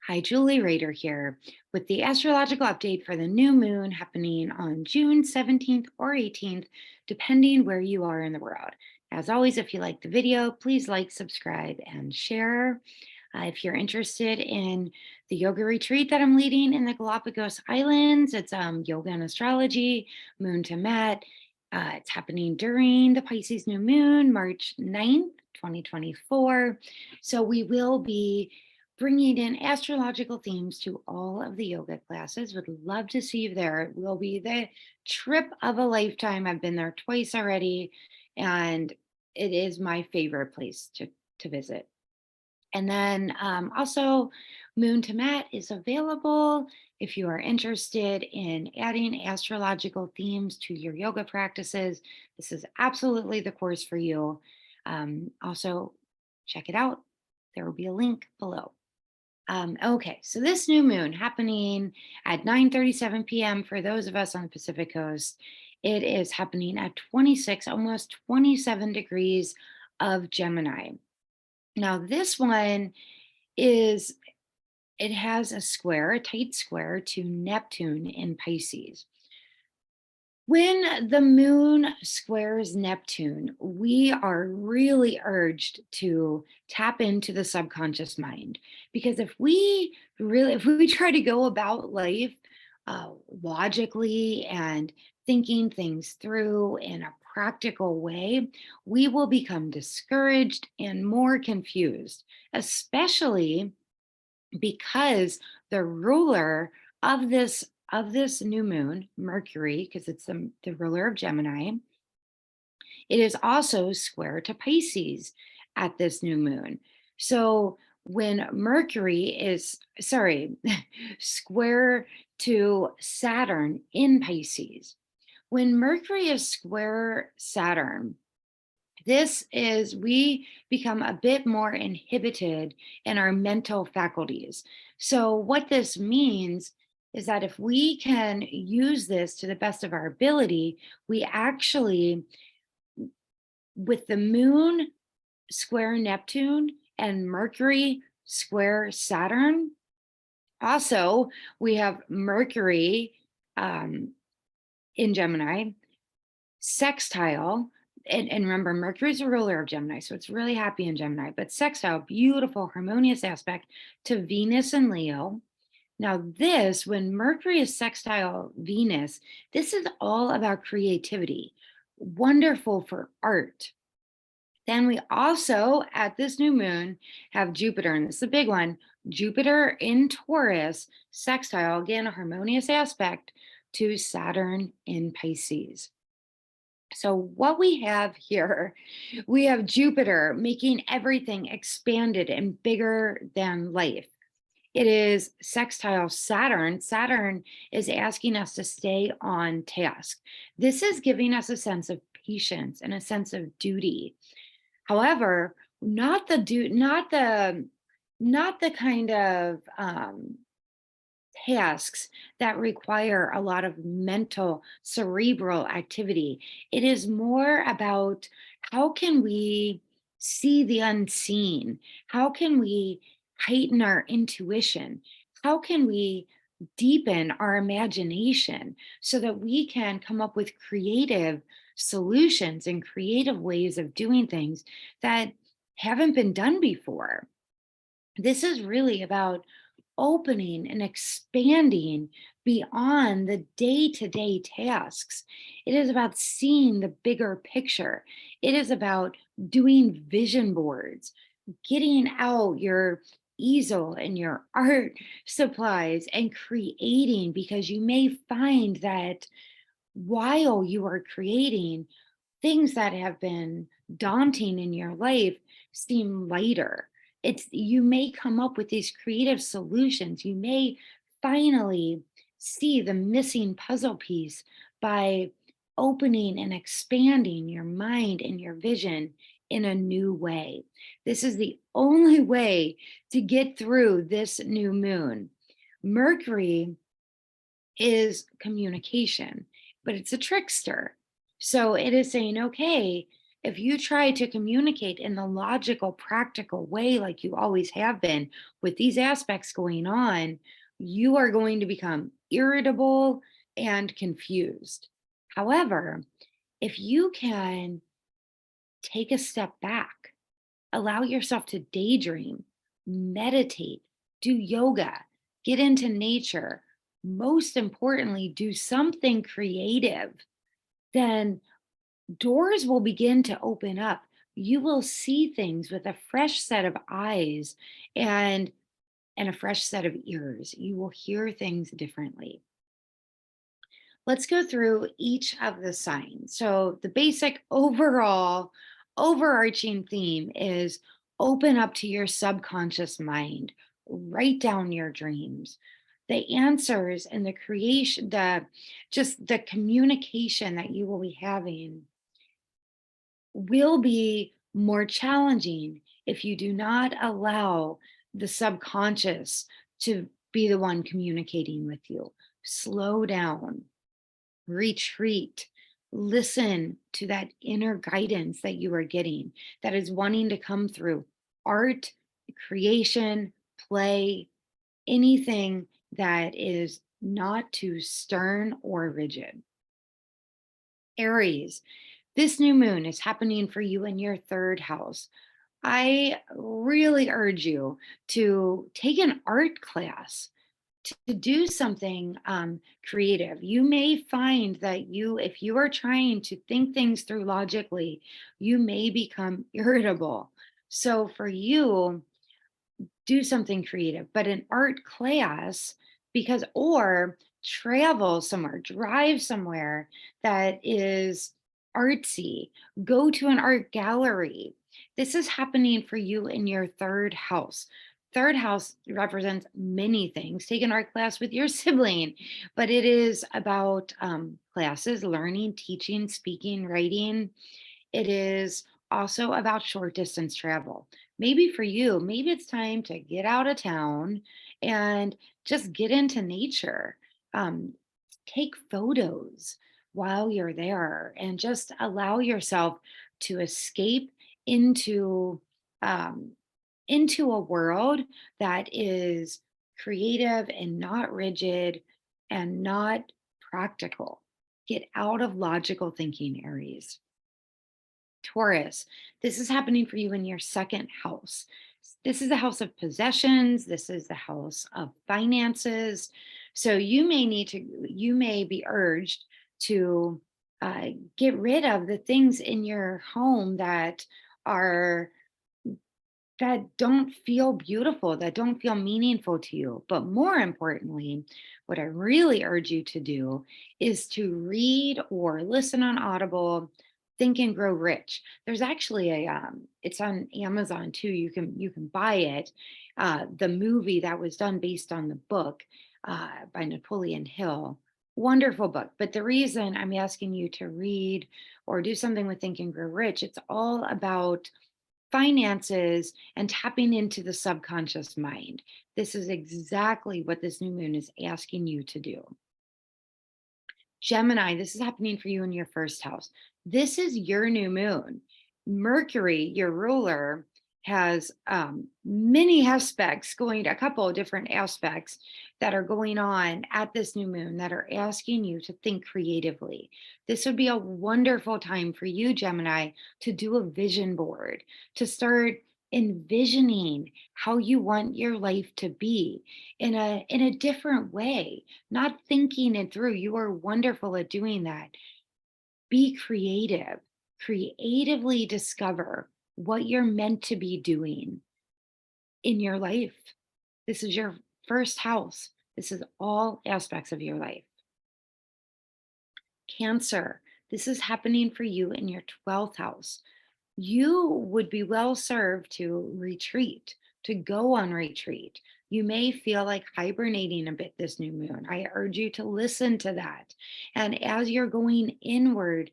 Hi, Julie Rader here with the astrological update for the new moon happening on June 17th or 18th, depending where you are in the world. As always, if you like the video, please like, subscribe, and share. If you're interested in the yoga retreat that I'm leading in the Galapagos Islands, it's yoga and astrology, moon to mat. It's happening during the Pisces new moon, March 9th, 2024. So we will be bringing in astrological themes to all of the yoga classes. Would love to see you there. It will be the trip of a lifetime. I've been there twice already, and it is my favorite place to visit. And then also, Moon to Mat is available if you are interested in adding astrological themes to your yoga practices. This is absolutely the course for you. Also, check it out. There will be a link below. Okay, so this new moon happening at 9:37 p.m. for those of us on the Pacific Coast. It is happening at 26, almost 27 degrees of Gemini. Now, this one is, it has a square, a tight square to Neptune in Pisces. When the moon squares Neptune, we are really urged to tap into the subconscious mind. Because if we try to go about life logically and thinking things through in a practical way, we will become discouraged and more confused, especially because the ruler of this new moon, Mercury, because it's the ruler of Gemini, it is also square to Pisces at this new moon. So when Mercury is, square to Saturn in Pisces, when Mercury is square Saturn, we become a bit more inhibited in our mental faculties. So what this means is that if we can use this to the best of our ability, we actually, with the moon square Neptune and Mercury square Saturn, also we have Mercury in Gemini, sextile. And remember, Mercury is a ruler of Gemini, so it's really happy in Gemini, but sextile, beautiful, harmonious aspect to Venus and Leo. Now this, when Mercury is sextile Venus, this is all about creativity, wonderful for art. Then we also, at this new moon, have Jupiter, and this is a big one, Jupiter in Taurus, sextile, again, a harmonious aspect to Saturn in Pisces. So what we have here, we have Jupiter making everything expanded and bigger than life. It is sextile Saturn. Saturn is asking us to stay on task. This is giving us a sense of patience and a sense of duty. However, not the kind of tasks that require a lot of mental, cerebral activity. It is more about how can we see the unseen? How can we heighten our intuition? How can we deepen our imagination so that we can come up with creative solutions and creative ways of doing things that haven't been done before? This is really about opening and expanding beyond the day-to-day tasks. It is about seeing the bigger picture. It is about doing vision boards, getting out your easel and your art supplies and creating, because you may find that while you are creating, things that have been daunting in your life seem lighter. You may come up with these creative solutions. You may finally see the missing puzzle piece by opening and expanding your mind and your vision in a new way. This is the only way to get through this new moon. Mercury is communication, but it's a trickster. So it is saying, okay, If you try to communicate in the logical, practical way, like you always have been, with these aspects going on, you are going to become irritable and confused. However, if you can take a step back, allow yourself to daydream, meditate, do yoga, get into nature, most importantly, do something creative, then doors will begin to open up. You will see things with a fresh set of eyes and a fresh set of ears. You will hear things differently. Let's go through each of the signs. So the basic overall overarching theme is open up to your subconscious mind, write down your dreams. The answers and the creation, the communication that you will be having will be more challenging if you do not allow the subconscious to be the one communicating with you. Slow down, retreat, listen to that inner guidance that you are getting that is wanting to come through art, creation, play, anything that is not too stern or rigid. Aries, this new moon is happening for you in your third house. I really urge you to take an art class, to do something creative. You may find that if you are trying to think things through logically, you may become irritable. So for you, do something creative, but an art class, or travel somewhere, drive somewhere that is artsy, go to an art gallery. This is happening for you in your third house. Third house represents many things. Take an art class with your sibling, but it is about classes, learning, teaching, speaking, writing. It is also about short distance travel. Maybe for you, maybe it's time to get out of town and just get into nature. Um, Take photos while you're there and just allow yourself to escape into um, a world that is creative and not rigid and not practical. Get out of logical thinking, Aries. Taurus, this is happening for you in your second house. This is the house of possessions. This is the house of finances. So you may be urged to get rid of the things in your home are, that don't feel beautiful, that don't feel meaningful to you. But more importantly, what I really urge you to do is to read or listen on Audible, Think and Grow Rich. There's actually it's on Amazon too. You can buy it. The movie that was done based on the book by Napoleon Hill. Wonderful book. But the reason I'm asking you to read or do something with Think and Grow Rich, it's all about finances and tapping into the subconscious mind. This is exactly what this new moon is asking you to do. Gemini, this is happening for you in your first house. This is your new moon. Mercury, your ruler, has many aspects a couple of different aspects that are going on at this new moon that are asking you to think creatively. This would be a wonderful time for you, Gemini, to do a vision board, to start envisioning how you want your life to be in a different way, not thinking it through. You are wonderful at doing that. Be creative, creatively discover what you're meant to be doing in your life. This is your first house. This is all aspects of your life. Cancer, this is happening for you in your 12th house. You would be well served to retreat, to go on retreat. You may feel like hibernating a bit this new moon. I urge you to listen to that. And as you're going inward,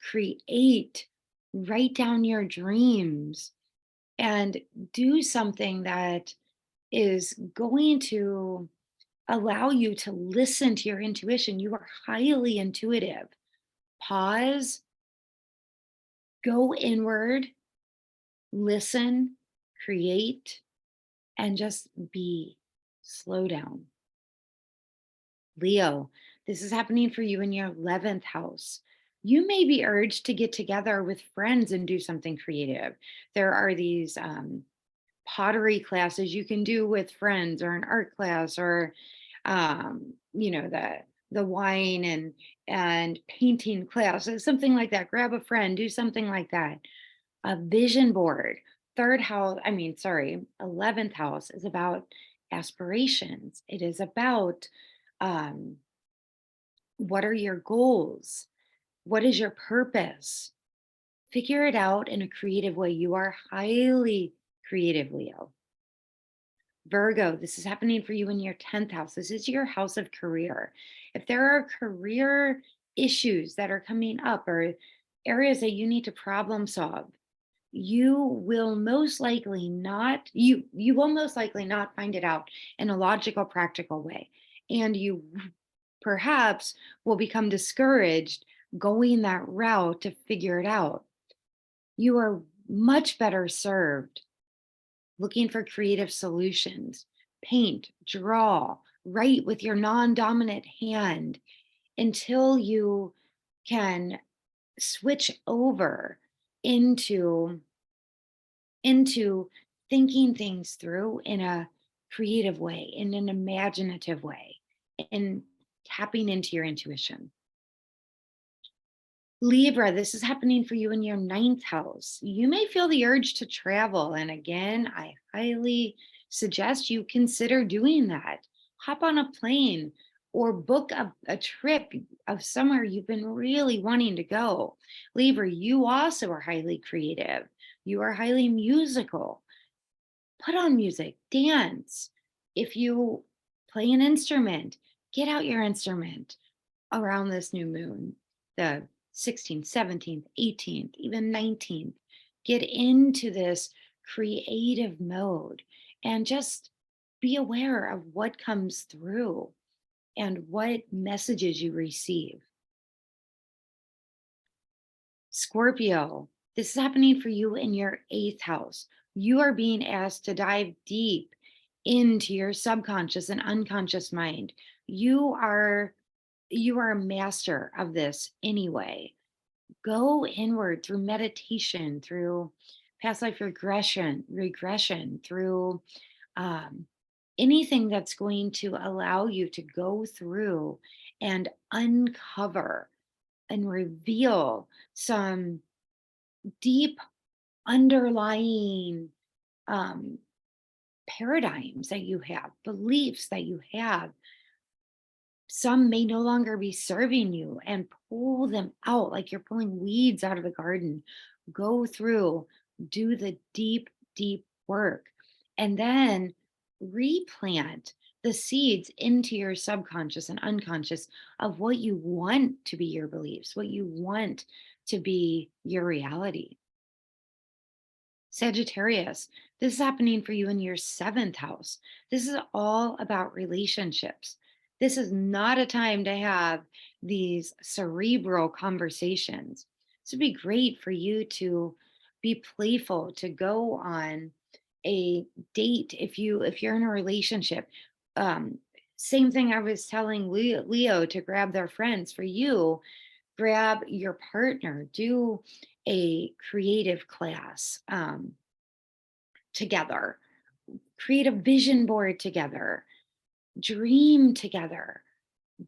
create, write down your dreams, and do something that is going to allow you to listen to your intuition. You are highly intuitive. Pause, Go inward, listen, create, and just be. Slow down. Leo, this is happening for you in your 11th house. You may be urged to get together with friends and do something creative. There are these pottery classes you can do with friends, or an art class, or the wine and painting classes, something like that. Grab a friend, do something like that. A vision board. Third house, I mean, sorry, 11th house is about aspirations. It is about um, what are your goals? What is your purpose? Figure it out in a creative way. You are highly creative, Leo. Virgo, this is happening for you in your 10th house. This is your house of career. If there are career issues that are coming up, or areas that you need to problem solve, you will most likely not find it out in a logical, practical way, and you perhaps will become discouraged going that route to figure it out. You are much better served looking for creative solutions. Paint, draw, write with your non-dominant hand until you can switch over into thinking things through in a creative way, in an imaginative way, and tapping into your intuition. Libra, this is happening for you in your 9th house. You may feel the urge to travel. And again, I highly suggest you consider doing that. Hop on a plane or book a trip of somewhere you've been really wanting to go. Libra, you also are highly creative. You are highly musical. Put on music, dance. If you play an instrument, get out your instrument around this new moon, the 16th, 17th, 18th, even 19th. Get into this creative mode and just be aware of what comes through and what messages you receive. Scorpio, this is happening for you in your 8th house. You are being asked to dive deep into your subconscious and unconscious mind. You are a master of this anyway. Go inward through meditation, through past life regression, through um, anything that's going to allow you to go through and uncover and reveal some deep underlying um, paradigms that you have, beliefs that you have. Some may no longer be serving you, and pull them out like you're pulling weeds out of the garden. Go through, do the deep, deep work, and then replant the seeds into your subconscious and unconscious of what you want to be your beliefs, what you want to be your reality. Sagittarius, this is happening for you in your 7th house. This is all about relationships. This is not a time to have these cerebral conversations. This would be great for you to be playful, to go on a date if you're in a relationship. Um, Same thing I was telling Leo to grab their friends. For you, grab your partner, do a creative class together, create a vision board together, dream together,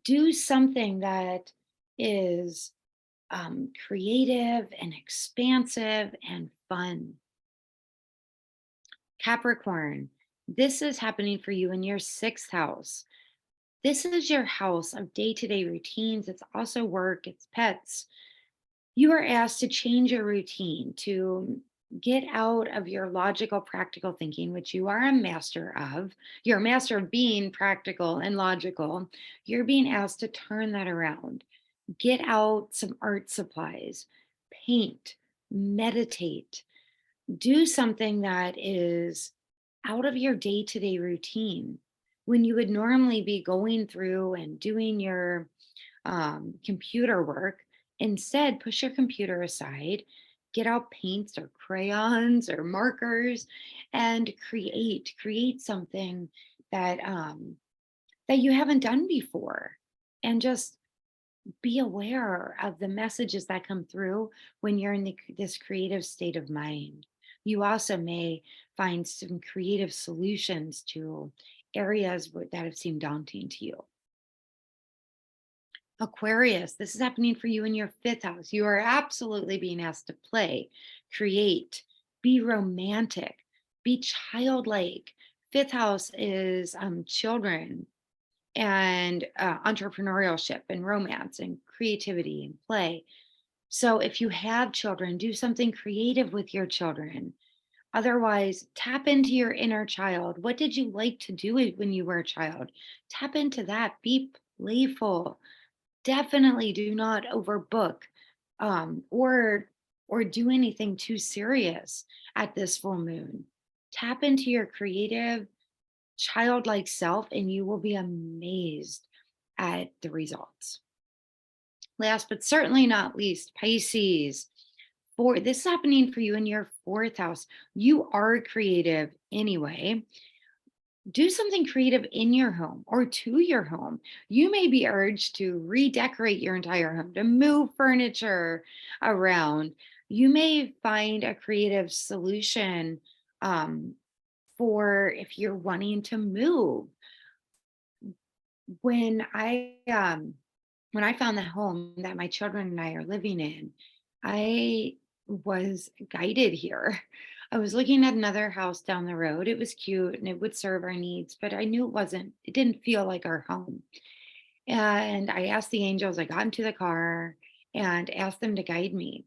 do something that is creative and expansive and fun. Capricorn, this is happening for you in your 6th house. This is your house of day-to-day routines. It's also work, it's pets. You are asked to change your routine, to get out of your logical, practical thinking, which you are a master of. You're a master of being practical and logical. You're being asked to turn that around. Get out some art supplies, paint, meditate, do something that is out of your day to day routine. When you would normally be going through and doing your computer work, instead, push your computer aside, get out paints or crayons or markers and create something that that you haven't done before, and just be aware of the messages that come through when you're in this creative state of mind. You also may find some creative solutions to areas that have seemed daunting to you. Aquarius, this is happening for you in your fifth house. You are absolutely being asked to play, create, be romantic, be childlike. Fifth house is children and entrepreneurship and romance and creativity and play. So if you have children, do something creative with your children. Otherwise, tap into your inner child. What did you like to do when you were a child? Tap into that. Be playful. Definitely do not overbook, or do anything too serious at this full moon. Tap into your creative, childlike self, and you will be amazed at the results. Last but certainly not least, Pisces. This is happening for you in your fourth house. You are creative anyway. Do something creative in your home or to your home. You may be urged to redecorate your entire home, to move furniture around. You may find a creative solution um, for if you're wanting to move. When I when I found the home that my children and I are living in, I was guided here. I was looking at another house down the road. It was cute and it would serve our needs, but I knew it didn't feel like our home. And I asked the angels, I got into the car and asked them to guide me.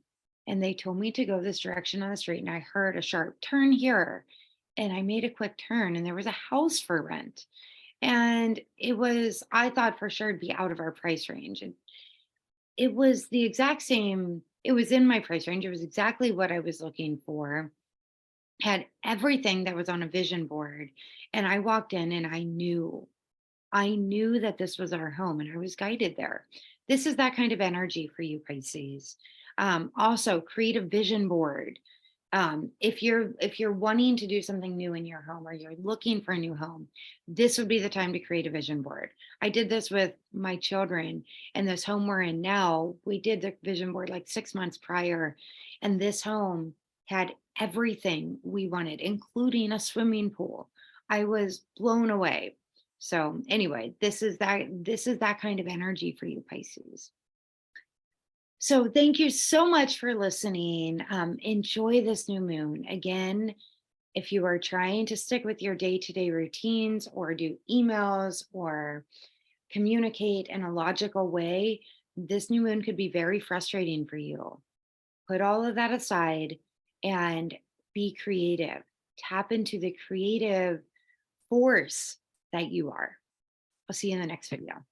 And they told me to go this direction on the street. And I heard a sharp turn here. And I made a quick turn, and there was a house for rent. And I thought for sure it'd be out of our price range. And it was the exact same, it was in my price range. It was exactly what I was looking for, had everything that was on a vision board. And I walked in and I knew that this was our home, and I was guided there. This is that kind of energy for you, Pisces. Also, create a vision board. If you're wanting to do something new in your home, or you're looking for a new home, this would be the time to create a vision board. I did this with my children, and this home we're in now, we did the vision board like 6 months prior, and this home had everything we wanted, including a swimming pool. I was blown away. So anyway, this is that kind of energy for you, Pisces. So thank you so much for listening. Enjoy this new moon. Again, if you are trying to stick with your day-to-day routines or do emails or communicate in a logical way, this new moon could be very frustrating for you. Put all of that aside and be creative. Tap into the creative force that you are. I'll see you in the next video.